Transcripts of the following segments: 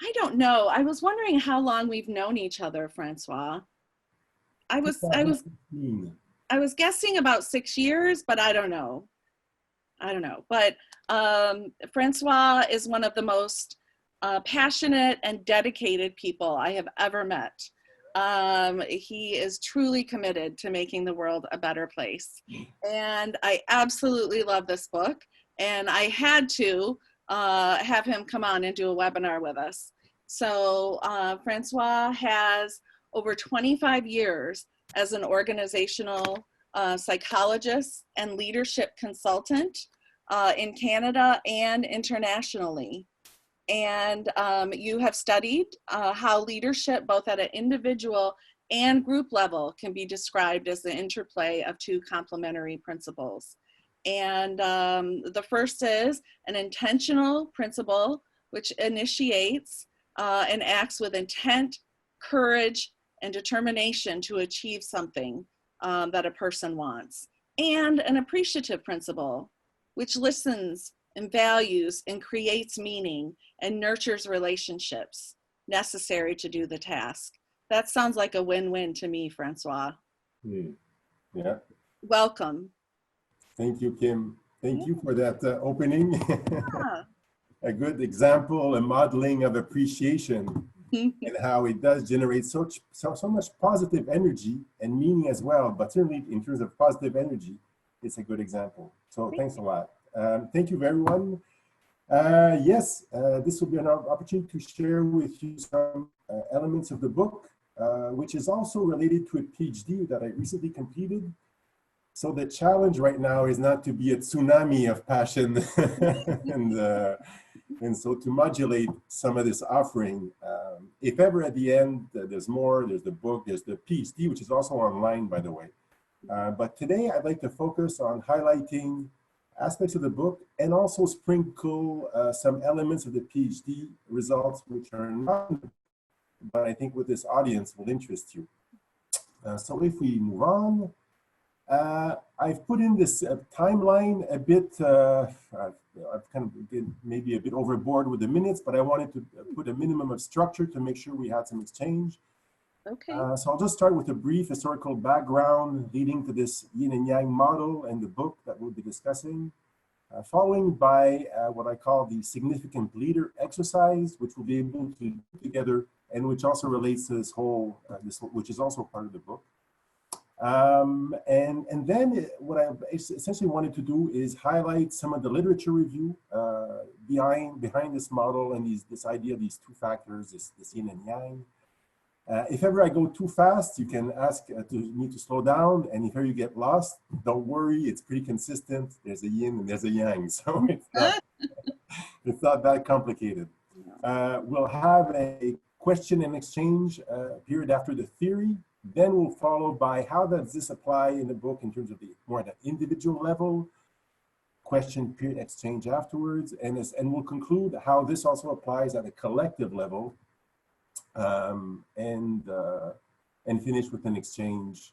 I don't know. I was wondering how long we've known each other, Francois. I was I was 2015. I was guessing about 6 years, but I don't know. I don't know. But Francois is one of the most passionate and dedicated people I have ever met. He is truly committed to making the world a better place. And I absolutely love this book. And I had to have him come on and do a webinar with us. So Francois has over 25 years as an organizational psychologist and leadership consultant in Canada and internationally. And you have studied how leadership, both at an individual and group level, can be described as the interplay of two complementary principles. And the first is an intentional principle, which initiates and acts with intent, courage, and determination to achieve something that a person wants. And an appreciative principle, which listens and values and creates meaning and nurtures relationships necessary to do the task. That sounds like a win-win to me, Francois. Yeah. Welcome. Thank you, Kim. Thank you for that opening. Yeah. A good example, a modeling of appreciation and how it does generate so much positive energy and meaning as well. But certainly in terms of positive energy, it's a good example. So thanks a lot. Thank you, everyone. Yes, this will be an opportunity to share with you some elements of the book, which is also related to a PhD that I recently completed. So the challenge right now is not to be a tsunami of passion and so to modulate some of this offering. If ever at the end, there's more, there's the book, there's the PhD, which is also online, by the way. But today I'd like to focus on highlighting aspects of the book and also sprinkle some elements of the PhD results, which are not, but I think with this audience will interest you. So if we move on, I've put in this timeline a bit, I've kind of been maybe a bit overboard with the minutes, but I wanted to put a minimum of structure to make sure we had some exchange. Okay. So I'll just start with a brief historical background leading to this yin and yang model and the book that we'll be discussing, following by what I call the significant leader exercise, which we'll be able to do together and which also relates to this whole, which is also part of the book. And then what I essentially wanted to do is highlight some of the literature review behind this model and this idea of these two factors, this yin and yang. If ever I go too fast, you can ask me to slow down, and if ever you get lost, don't worry, it's pretty consistent. There's a yin and there's a yang, so it's not that complicated. We'll have a question and exchange period after the theory. Then we'll follow by how does this apply in the book in terms of the more at an individual level, question period exchange afterwards, and we'll conclude how this also applies at a collective level, and finish with an exchange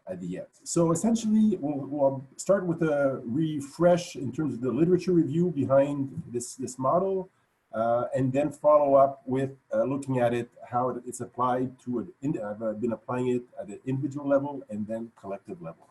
at the end. So essentially, we'll start with a refresh in terms of the literature review behind this model, and then follow up with looking at it, how it's applied to I've been applying it at an individual level and then collective level.